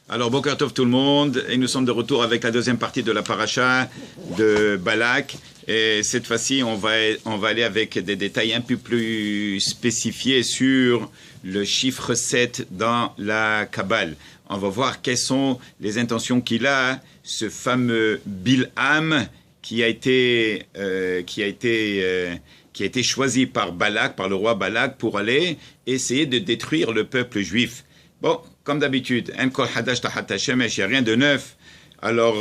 Alors, Boker Tov tout le monde, et nous sommes de retour avec la deuxième partie de la paracha de Balak. Et cette fois-ci, on va aller avec des détails un peu plus spécifiés sur le chiffre 7 dans la Kabbale. On va voir quelles sont les intentions qu'il a, ce fameux Bilham qui a été choisi par Balak, par le roi Balak, pour aller essayer de détruire le peuple juif. Bon, comme d'habitude, il n'y a rien de neuf. Alors,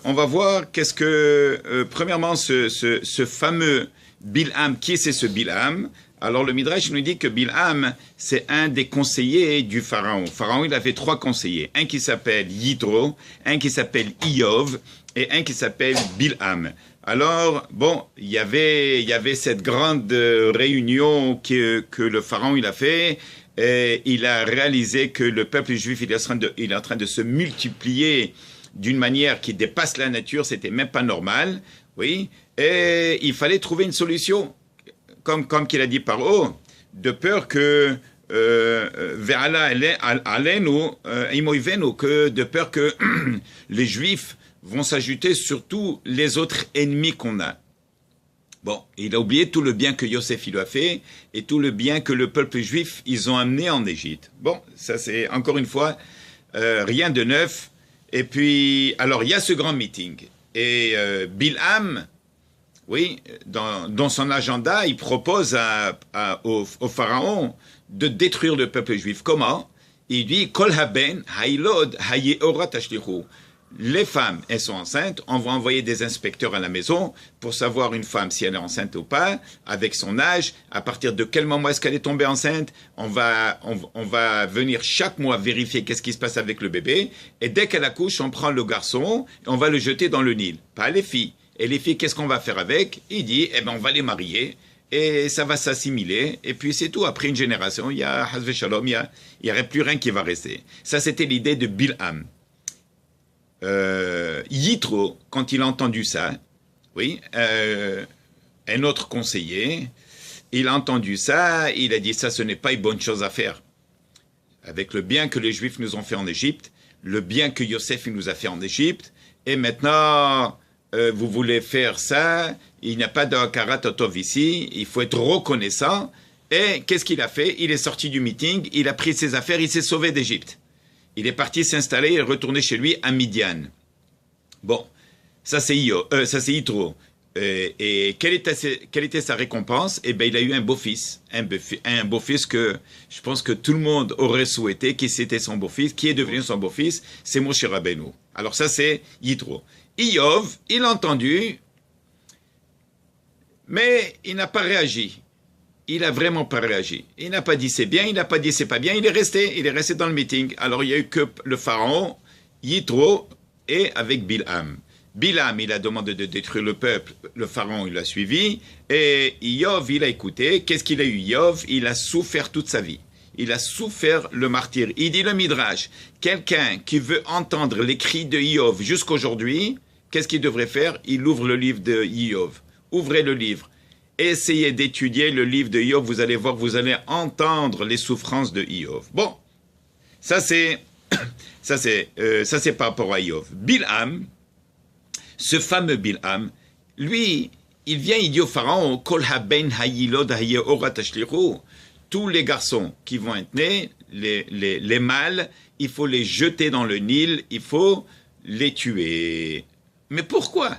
on va voir qu'est-ce que, premièrement, ce fameux Bilham, qui c'est ce Bilham? Alors, le Midrash nous dit que Bilham, c'est un des conseillers du Pharaon. Pharaon, il avait 3 conseillers. Un qui s'appelle Yitro, un qui s'appelle Iyov, et un qui s'appelle Bilham. Alors, bon, il y avait cette grande réunion que le Pharaon, il a fait. Et il a réalisé que le peuple juif il est en train de se multiplier d'une manière qui dépasse la nature, c'était même pas normal, oui. Et il fallait trouver une solution, comme qu'il a dit par haut, de peur que de peur que les Juifs vont s'ajouter sur tous les autres ennemis qu'on a. Bon, il a oublié tout le bien que Yosef il a fait et tout le bien que le peuple juif ils ont amené en Égypte. Bon, ça c'est encore une fois rien de neuf. Et puis, alors il y a ce grand meeting. Et Bilham, oui, dans son agenda, il propose au pharaon de détruire le peuple juif. Comment? Il dit, Kol haben hailod hayeora tashlichu. Les femmes, elles sont enceintes, on va envoyer des inspecteurs à la maison pour savoir une femme si elle est enceinte ou pas, avec son âge, à partir de quel moment est-ce qu'elle est tombée enceinte, on va venir chaque mois vérifier qu'est-ce qui se passe avec le bébé, et dès qu'elle accouche, on prend le garçon, et on va le jeter dans le Nil, pas les filles. Et les filles, qu'est-ce qu'on va faire avec? Il dit, eh ben on va les marier, et ça va s'assimiler, et puis c'est tout. Après une génération, il y a Hazve Shalom, il n'y aurait plus rien qui va rester. Ça, c'était l'idée de Bilham. Yitro, quand il a entendu ça, oui, un autre conseiller, il a entendu ça, il a dit ça, ce n'est pas une bonne chose à faire. Avec le bien que les Juifs nous ont fait en Égypte, le bien que Yosef nous a fait en Égypte, et maintenant vous voulez faire ça, il n'y a pas d'Akarat Tov ici, il faut être reconnaissant. Et qu'est-ce qu'il a fait? Il est sorti du meeting, il a pris ses affaires, il s'est sauvé d'Égypte. Il est parti s'installer et retourner chez lui à Midian. Bon, ça c'est Yitro. Et quelle était sa récompense? Eh bien, il a eu un beau-fils. Un beau-fils que je pense que tout le monde aurait souhaité qui c'était son beau-fils. Qui est devenu son beau-fils? C'est Moshe Rabbeinu. Alors ça c'est Yitro. Iyov, il a entendu, mais il n'a pas réagi. Il n'a vraiment pas réagi. Il n'a pas dit c'est bien, il n'a pas dit c'est pas bien, il est resté dans le meeting. Alors il n'y a eu que le pharaon, Yitro et avec Bilham. Bilham, il a demandé de détruire le peuple, le pharaon, il l'a suivi, et Iyov, il a écouté. Qu'est-ce qu'il a eu, Iyov? Il a souffert toute sa vie. Il a souffert le martyre. Il dit le Midrash, quelqu'un qui veut entendre les cris de Iyov jusqu'aujourd'hui, qu'est-ce qu'il devrait faire? Il ouvre le livre de Iyov. Ouvrez le livre. Essayez d'étudier le livre de Iyov, vous allez voir, vous allez entendre les souffrances de Iyov. Bon, ça c'est par rapport à Iyov. Bilham, ce fameux Bilham, lui, il vient, il dit au pharaon, Kol haben hayilod hayeora tashlichu. Tous les garçons qui vont être nés, les mâles, il faut les jeter dans le Nil, il faut les tuer. Mais pourquoi?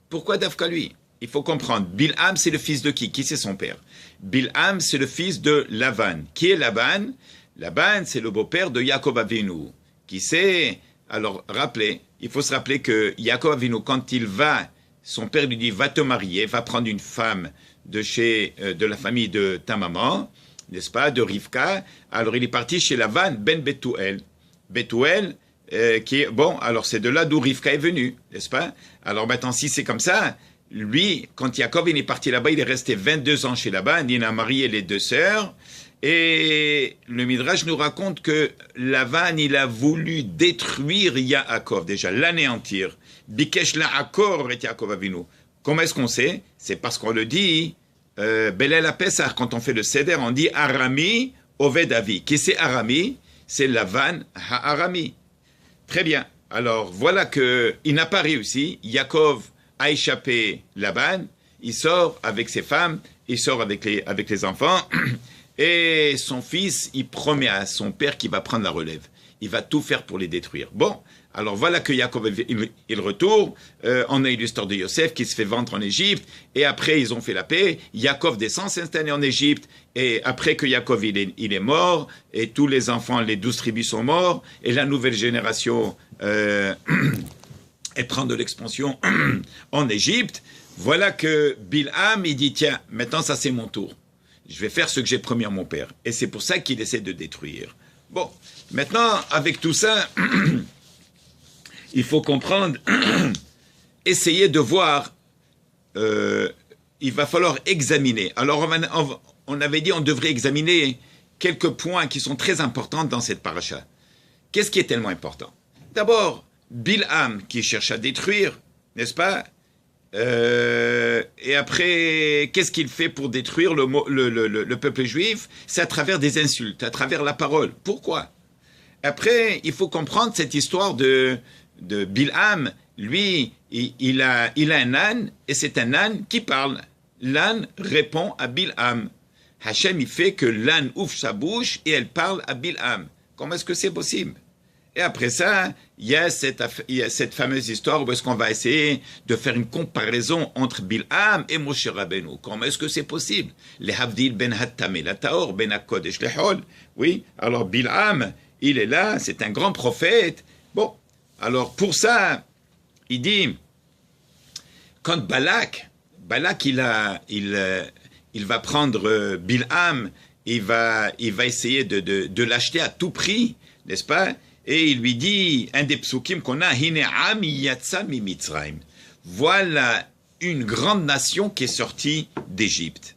Pourquoi d'Afka lui? Il faut comprendre, Bilham, c'est le fils de qui? Qui c'est son père? Bilham, c'est le fils de Lavan. Qui est Lavan? Lavan, c'est le beau-père de Yaakov Avinu. Qui c'est? Alors, il faut se rappeler que Yaakov Avinu, quand il va, son père lui dit, va te marier, va prendre une femme de la famille de ta maman, n'est-ce pas, de Rivka. Alors, il est parti chez Lavan, ben Bethuel. Bethuel, qui est, bon, alors c'est de là d'où Rivka est venue, n'est-ce pas? Alors maintenant, si c'est comme ça, lui, quand Yaakov est parti là-bas, il est resté 22 ans chez Laban, il a marié les 2 sœurs, et le Midrash nous raconte que Lavan, il a voulu détruire Yaakov, déjà l'anéantir. Bikesh la'akor et Yaakov Avinu. Comment est-ce qu'on sait? C'est parce qu'on le dit, Belel à Pessah, quand on fait le Seder, on dit Arami Oved Avi. Qui c'est Arami? C'est Lavan Ha'arami. Très bien. Alors, voilà qu'il n'a pas réussi. Yaakov a échappé Laban. Il sort avec ses femmes, il sort avec les enfants. Et son fils, il promet à son père qu'il va prendre la relève. Il va tout faire pour les détruire. Bon, alors voilà que Yaakov, il retourne. On a eu l'histoire de Yosef qui se fait vendre en Égypte. Et après, ils ont fait la paix. Yaakov descend s'installer en Égypte. Et après que Yaakov, il est mort, et tous les enfants, les 12 tribus sont morts, et la nouvelle génération, elle prend de l'expansion en Égypte. Voilà que Bilham, il dit, tiens, maintenant ça c'est mon tour. Je vais faire ce que j'ai promis à mon père. Et c'est pour ça qu'il essaie de détruire. Bon, maintenant, avec tout ça, il faut comprendre, essayer de voir, il va falloir examiner. Alors, on avait dit on devrait examiner quelques points qui sont très importants dans cette paracha. Qu'est-ce qui est tellement important? D'abord, Bilham qui cherche à détruire, n'est-ce pas? Et après, qu'est-ce qu'il fait pour détruire le peuple juif? C'est à travers des insultes, à travers la parole. Pourquoi? Après, il faut comprendre cette histoire de Bilham. Lui, il a un âne, et c'est un âne qui parle. L'âne répond à Bilham. Hachem, il fait que l'âne ouvre sa bouche et elle parle à Bilham. Comment est-ce que c'est possible? Et après ça, il y a cette fameuse histoire où est-ce qu'on va essayer de faire une comparaison entre Bilham et Moshe Rabbeinu. Comment est-ce que c'est possible? Les Havdil ben Hattam et la Taor, ben Hakodesh le Hol. Oui, alors Bilham, il est là, c'est un grand prophète. Bon, alors pour ça, il dit, quand Balak, il va prendre Bilham, il va essayer de l'acheter à tout prix, n'est-ce pas? Et il lui dit, un des psukim qu'on a, Hine am yatsa mi Mitzrayim. Voilà une grande nation qui est sortie d'Égypte.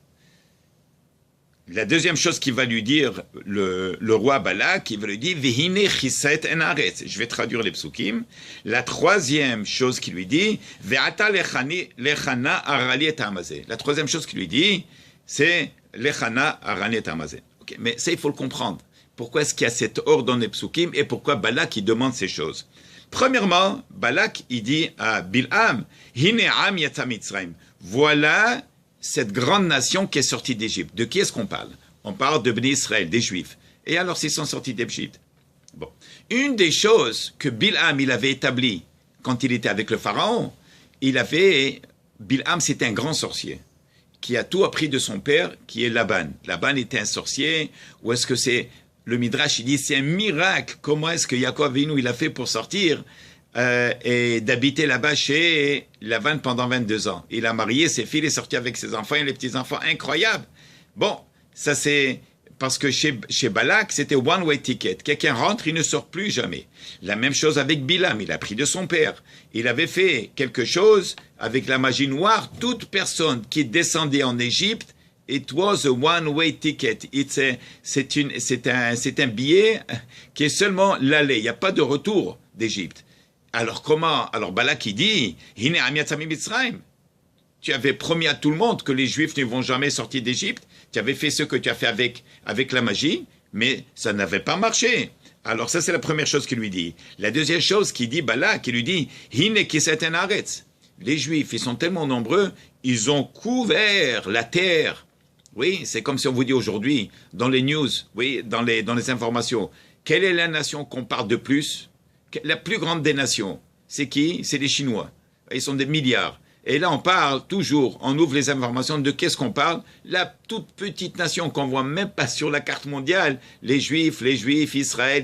La deuxième chose qu'il va lui dire, le roi Balak, il va lui dire, Vihine chiset en aretz. Je vais traduire les psukim. La troisième chose qu'il lui dit, Ve'ata lechana arali et amazé. La troisième chose qu'il lui dit, c'est lechana arali et amazé. Okay. Mais ça, il faut le comprendre. Pourquoi est-ce qu'il y a cet ordre dans les psukim et pourquoi Balak, il demande ces choses? Premièrement, Balak, il dit à Bilham, Hine am yatsa Mitzrayim. Voilà cette grande nation qui est sortie d'Égypte. De qui est-ce qu'on parle? On parle de Bnei Israël, des Juifs. Et alors, s'ils sont sortis d'Égypte. Bon. Une des choses que Bilham, il avait établi quand il était avec le Pharaon, Bilham, c'était un grand sorcier qui a tout appris de son père, qui est Laban. Laban était un sorcier, ou est-ce que c'est... Le Midrash, il dit, c'est un miracle. Comment est-ce que Yaakov Avinu, il a fait pour sortir et d'habiter là-bas chez Laban pendant 22 ans. Il a marié ses filles, il est sorti avec ses enfants et les petits-enfants. Incroyable. Bon, ça c'est... Parce que chez Balak, c'était one-way ticket. Quelqu'un rentre, il ne sort plus jamais. La même chose avec Bilham, il a pris de son père. Il avait fait quelque chose avec la magie noire. Toute personne qui descendait en Égypte, it was a one-way ticket. C'est un billet qui est seulement l'aller. Il n'y a pas de retour d'Égypte. Alors comment? Alors Balak il dit, Hine amiatzami Mitzrayim. Tu avais promis à tout le monde que les Juifs ne vont jamais sortir d'Égypte. Tu avais fait ce que tu as fait avec la magie, mais ça n'avait pas marché. Alors ça c'est la première chose qu'il lui dit. La deuxième chose qu'il dit Balak, il lui dit, Hine kiset en aretz. Les Juifs, ils sont tellement nombreux, ils ont couvert la terre. Oui, c'est comme si on vous dit aujourd'hui, dans les news, oui, dans les informations, quelle est la nation qu'on parle de plus? La plus grande des nations, c'est qui? C'est les Chinois. Ils sont des milliards. Et là, on parle toujours, on ouvre les informations, de qu'est-ce qu'on parle? La toute petite nation qu'on voit même pas sur la carte mondiale, les Juifs, Israël.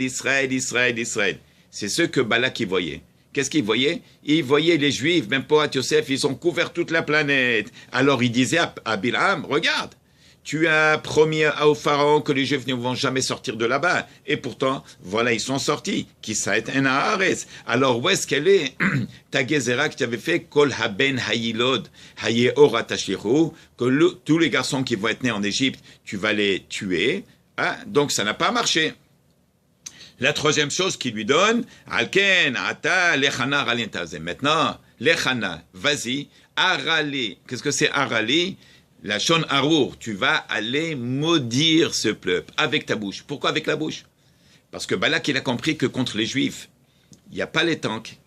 C'est ce que Balak y voyait. Qu'est-ce qu'il voyait? Il voyait les Juifs, même pas à Yosef, ils ont couvert toute la planète. Alors il disait à Bilham, regarde, tu as promis au Pharaon que les Juifs ne vont jamais sortir de là-bas. Et pourtant, voilà, ils sont sortis. Qui ça est un Haaretz. Alors, où est-ce qu'elle est? Ta Gezerah que tu avais fait, Kol haben hayilod, haye ora tashlichu, que tous les garçons qui vont être nés en Égypte, tu vas les tuer. Hein? Donc, ça n'a pas marché. La troisième chose qu'il lui donne, Alken, Ata, Lechana, Ralientazem. Maintenant, Lechana, vas-y, Arali. Qu'est-ce que c'est Arali? La Shon Harour, tu vas aller maudire ce peuple avec ta bouche. Pourquoi avec la bouche? Parce que Balak, il a compris que contre les Juifs, il n'y a pas les tanks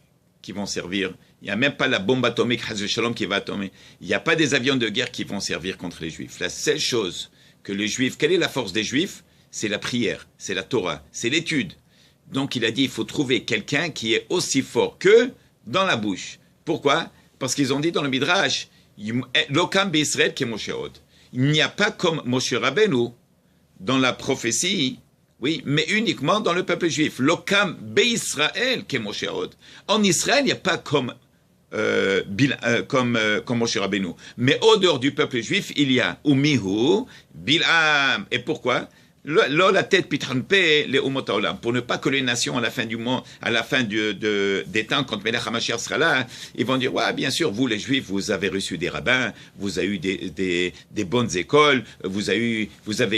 qui vont servir, il n'y a même pas la bombe atomique Shalom qui va atomer, il n'y a pas des avions de guerre qui vont servir contre les Juifs. La seule chose que les Juifs, quelle est la force des Juifs? C'est la prière, c'est la Torah, c'est l'étude. Donc il a dit, il faut trouver quelqu'un qui est aussi fort que dans la bouche. Pourquoi? Parce qu'ils ont dit dans le Midrash, Lokam B'Israël qui est Moshe Hod. Il n'y a pas comme Moshe Rabbeinu dans la prophétie, oui, mais uniquement dans le peuple juif. Lokam B'Israël qui est Moshe Hod. En Israël, il n'y a pas comme Moshe Rabbeinu. Mais au dehors du peuple juif, il y a Umihu, Bil'am. Et pourquoi? La tête pitranpe les umot haolam, pour ne pas que les nations à la fin du monde, à la fin des temps, quand Melech HaMashiach sera là, ils vont dire, ouais, bien sûr, vous les Juifs, vous avez reçu des rabbins, vous avez eu des bonnes écoles, vous avez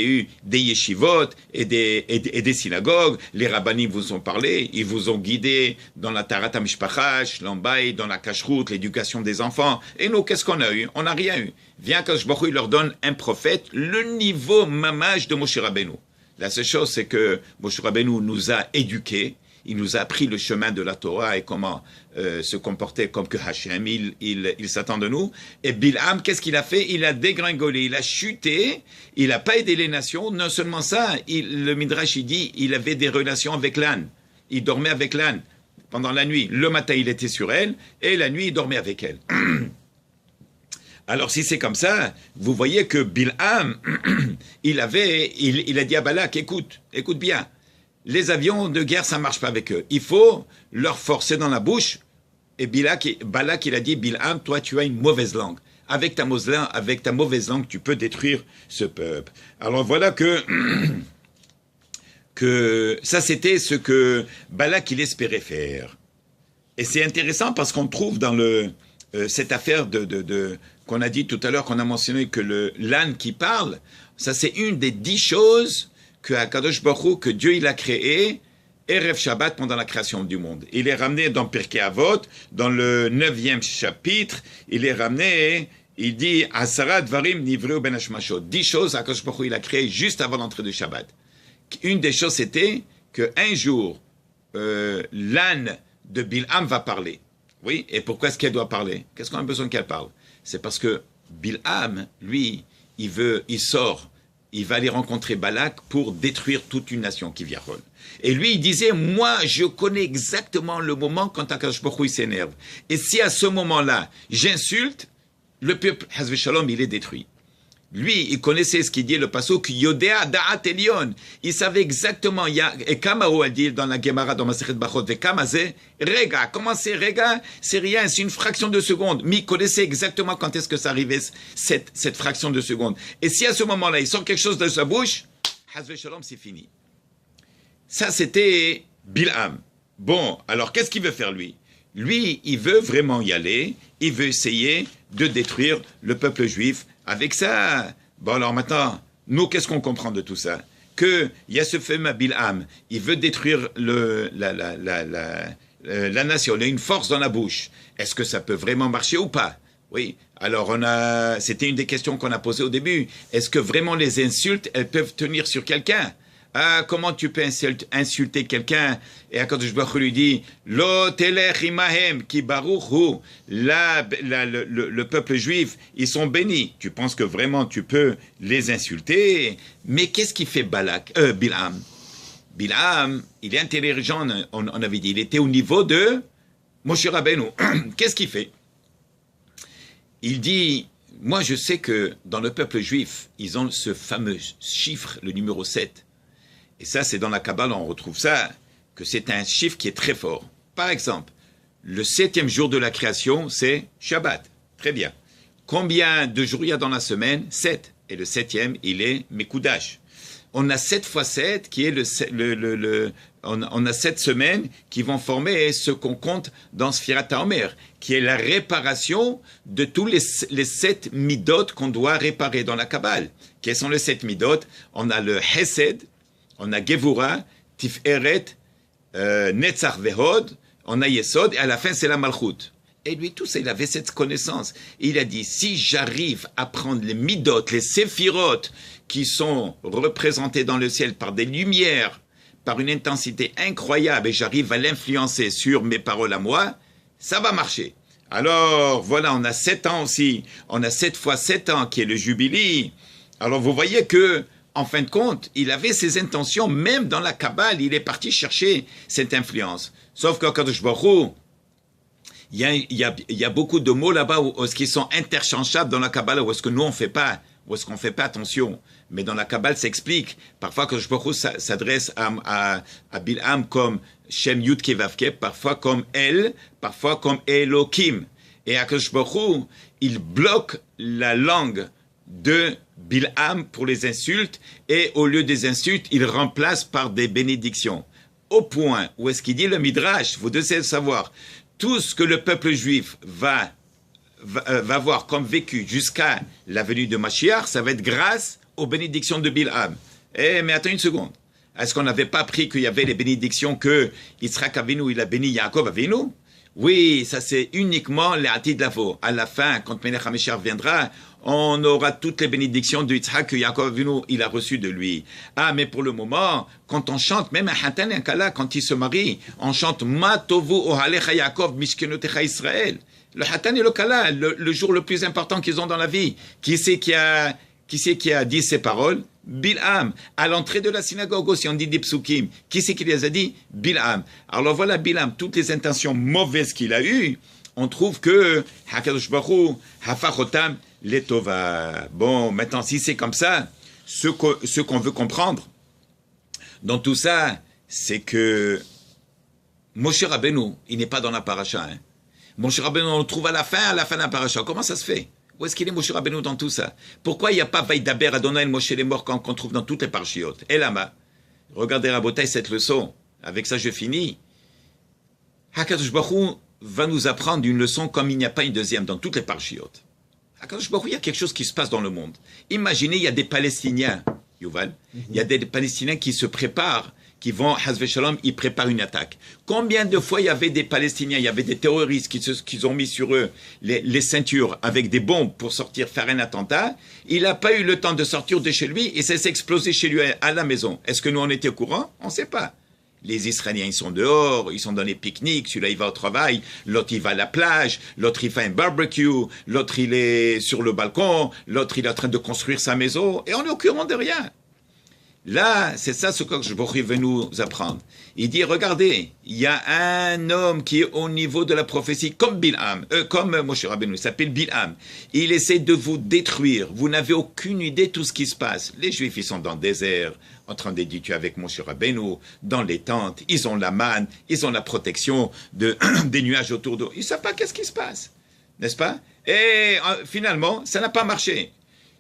eu des yeshivot et des synagogues, les rabbinim vous ont parlé, ils vous ont guidé dans la Tarat HaMishpacha, l'ambaï, dans la kashrut, l'éducation des enfants. Et nous, qu'est-ce qu'on a eu? On n'a rien eu. Viens qu'Akadosh Baruch Hu leur donne un prophète, le niveau mamage de Moshe Rabbeinu. La seule chose, c'est que Moshe Rabbeinu nous a éduqués, il nous a appris le chemin de la Torah et comment se comporter comme que Hachem, il s'attend de nous. Et Bil'am, qu'est-ce qu'il a fait? Il a dégringolé, il a chuté, il n'a pas aidé les nations. Non seulement ça, le Midrash, il dit, il avait des relations avec l'âne. Il dormait avec l'âne pendant la nuit. Le matin, il était sur elle, et la nuit, il dormait avec elle. Alors si c'est comme ça, vous voyez que Bil'am, il a dit à Balak, écoute bien, les avions de guerre, ça ne marche pas avec eux. Il faut leur forcer dans la bouche. Et Balak, il a dit, Bil'am, toi, tu as une mauvaise langue. Avec ta mauvaise langue, tu peux détruire ce peuple. Alors voilà que ça, c'était ce que Balak, il espérait faire. Et c'est intéressant parce qu'on trouve dans cette affaire qu'on a dit tout à l'heure, qu'on a mentionné que l'âne qui parle, ça c'est une des 10 choses que Akadosh Baruch Hu, que Dieu il a créé, Erev Shabbat pendant la création du monde. Il est ramené dans Pirkei Avot, dans le 9e chapitre, il est ramené, il dit, Asara Dvarim Nivreu Ben Hashmashot, 10 choses Akadosh Baruch Hu il a créé juste avant l'entrée du Shabbat. Une des choses c'était qu'un jour, l'âne de Bil'am va parler. Oui, et pourquoi est-ce qu'elle doit parler? Qu'est-ce qu'on a besoin qu'elle parle? C'est parce que Bil'am, lui, il sort, il va aller rencontrer Balak pour détruire toute une nation qui vient. Et lui, il disait, moi, je connais exactement le moment quand Akadosh Baruch Hu s'énerve. Et si à ce moment-là, j'insulte, le peuple, Hazve Shalom, il est détruit. Lui, il connaissait ce qu'il dit, le pasuk Yodea Da'at Elion. Il savait exactement, et Kamao a dit dans la Gemara, dans Masechet Bachot, Vekamazé, Rega. Comment c'est Rega? C'est rien, c'est une fraction de seconde. Mais il connaissait exactement quand est-ce que ça arrivait, cette fraction de seconde. Et si à ce moment-là, il sort quelque chose de sa bouche, Hazve Shalom, c'est fini. Ça, c'était Bil'am. Bon, alors qu'est-ce qu'il veut faire lui? Lui, il veut vraiment y aller, il veut essayer de détruire le peuple juif. Avec ça, bon alors maintenant, nous qu'est-ce qu'on comprend de tout ça? Qu'il y a ce fameux Bil'am, il veut détruire la nation, il a une force dans la bouche. Est-ce que ça peut vraiment marcher ou pas? Oui, alors c'était une des questions qu'on a posées au début. Est-ce que vraiment les insultes, elles peuvent tenir sur quelqu'un? Ah, comment tu peux insulter quelqu'un? Et Akadosh Baruch Hu lui dit, Lo telech imahem ki baruch hu. Le peuple juif, ils sont bénis. Tu penses que vraiment tu peux les insulter? Mais qu'est-ce qu'il fait Bil'am? Bil'am, il est intelligent, on avait dit. Il était au niveau de Moshe Rabbeinu. Qu'est-ce qu'il fait? Il dit, moi je sais que dans le peuple juif, ils ont ce fameux chiffre, le numéro 7. Et ça, c'est dans la Kabbale, on retrouve ça, que c'est un chiffre qui est très fort. Par exemple, le 7e jour de la création, c'est Shabbat. Très bien. Combien de jours il y a dans la semaine? 7. Et le 7e, il est Mekudash. On a 7 fois 7, qui est on a 7 semaines qui vont former ce qu'on compte dans Sfirat HaOmer, qui est la réparation de tous les 7 midot qu'on doit réparer dans la Kabbale. Quels sont les 7 midot? On a le Hesed, on a Gevura, Tiferet, Netzach Vehod, on a Yesod, et à la fin c'est la Malchut. Et lui, tout ça, il avait cette connaissance. Il a dit, si j'arrive à prendre les midot, les séphirot, qui sont représentés dans le ciel par des lumières, par une intensité incroyable et j'arrive à l'influencer sur mes paroles à moi, ça va marcher. Alors, voilà, on a 7 ans aussi. On a 7 fois 7 ans qui est le jubilé. Alors, vous voyez que, en fin de compte, il avait ses intentions, même dans la Kabbale, il est parti chercher cette influence. Sauf qu'au Kadosh Baruch Hu, il y a beaucoup de mots là-bas qui sont interchangeables dans la Kabbale, où est-ce que nous on fait pas, où est-ce qu'on fait pas attention. Mais dans la Kabbale, ça explique. Parfois, Kadosh Baruch Hu s'adresse à Bil'am comme Shem Yud Ke Vav Ke, parfois comme El, parfois comme Elohim. Et à Kadosh Baruch Hu, il bloque la langue de Bil'am pour les insultes, et au lieu des insultes, il remplace par des bénédictions. Au point où est-ce qu'il dit le Midrash, vous devez le savoir, tout ce que le peuple juif va voir comme vécu jusqu'à la venue de Mashiach, ça va être grâce aux bénédictions de Bil'am. Mais attends une seconde. Est-ce qu'on n'avait pas appris qu'il y avait les bénédictions que Yitzhak Avinu, il a béni Yaakov Avinu? Oui, ça c'est uniquement les Atid Lavo. À la fin, quand Melech HaMashiach viendra, on aura toutes les bénédictions de Yitzhak que Yaakov Avinu, il a reçues de lui. Ah, mais pour le moment, quand on chante, même un Hatan et un Kala, quand ils se marient, on chante Ma Tovu Ohalecha Yaakov Mishkenotecha Israël. Le Hatan et le Kala, le jour le plus important qu'ils ont dans la vie. Qui c'est qui a dit ces paroles? Bil'am. À l'entrée de la synagogue aussi, on dit des psukim. Qui c'est qui les a dit? Bil'am. Alors voilà Bil'am, toutes les intentions mauvaises qu'il a eues, on trouve que Hakadosh Baruch Hu hafachotam letova. Bon, maintenant, si c'est comme ça, ce qu'on veut comprendre dans tout ça, c'est que Moshe Rabbeinu, il n'est pas dans la paracha. Hein. Moshe Rabbeinu, on le trouve à la fin de la paracha. Comment ça se fait? Où est-ce qu'il est Moshe Rabbeinu dans tout ça? Pourquoi il n'y a pas Vaïdaber Adonai Moshe les morts qu'on trouve dans toutes les parachiotes? Et là-bas, regardez Rabotai cette leçon. Avec ça, je finis. Hakadosh Baruch Hu va nous apprendre une leçon comme il n'y a pas une deuxième dans toutes les parachiotes. Hakadosh Baruch Hu, il y a quelque chose qui se passe dans le monde. Imaginez, il y a des Palestiniens, Yuval, il y a des Palestiniens qui se préparent, qui vont, Hazve Shalom, ils préparent une attaque. Combien de fois il y avait des Palestiniens, il y avait des terroristes qui ont mis sur eux les ceintures avec des bombes pour sortir faire un attentat. Il n'a pas eu le temps de sortir de chez lui et ça s'est explosé chez lui à la maison. Est-ce que nous on était au courant? On ne sait pas. Les Israéliens, ils sont dehors, ils sont dans les pique-niques, celui-là il va au travail, l'autre il va à la plage, l'autre il fait un barbecue, l'autre il est sur le balcon, l'autre il est en train de construire sa maison et on est au courant de rien. Là, c'est ça ce que je veux nous apprendre. Il dit, regardez, il y a un homme qui est au niveau de la prophétie comme Bil'am, comme Moshe Rabbeinu, il s'appelle Bil'am. Il essaie de vous détruire. Vous n'avez aucune idée de tout ce qui se passe. Les Juifs, ils sont dans le désert, en train d'éditer avec Moshe Rabbeinu, dans les tentes. Ils ont la manne, ils ont la protection des nuages autour d'eux. Ils ne savent pas qu'est-ce qui se passe, n'est-ce pas? Et finalement, ça n'a pas marché.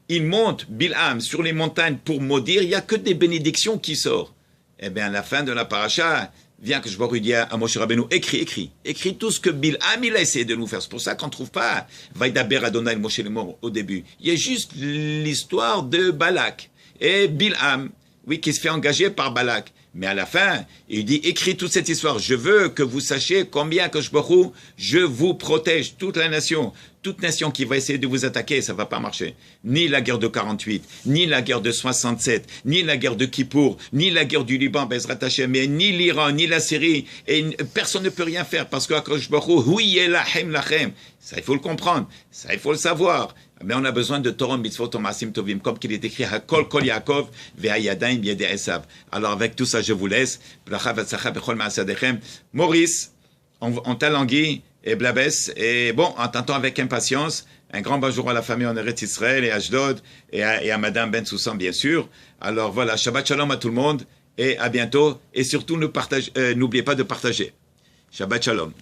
Il monte, Bil'am, sur les montagnes pour maudire, il n'y a que des bénédictions qui sortent. Eh bien, à la fin de la paracha, vient que je vois dire à Moshe Rabbeinu, écris tout ce que Bil'am, il a essayé de nous faire. C'est pour ça qu'on ne trouve pas Vaïdaber Adonai Moshe les morts au début. Il y a juste l'histoire de Balak et Bil'am, oui, qui se fait engager par Balak. Mais à la fin, il dit, écris toute cette histoire. Je veux que vous sachiez combien que je vous protège, toute la nation. Toute nation qui va essayer de vous attaquer, ça ne va pas marcher. Ni la guerre de 48, ni la guerre de 67, ni la guerre de Kippour, ni la guerre du Liban, Bezrat Hashem, mais ni l'Iran, ni la Syrie. Et personne ne peut rien faire parce que Akadosh Baruch Hu, oui, lachem lachem. Ça, il faut le comprendre. Ça, il faut le savoir. Mais on a besoin de Torah, mitzvot, masim tovim, comme qu'il est écrit, Hakol kol Yaakov, ve'ayadayim yedei Esav. Alors avec tout ça, je vous laisse. Maurice, on t'a langui, et Blabès, et bon, en t'entend avec impatience, un grand bonjour à la famille en Eretz Israël et à Ashdod, et à Madame Ben Soussan, bien sûr. Alors voilà, Shabbat Shalom à tout le monde, et à bientôt, et surtout n'oubliez pas de partager. Shabbat Shalom.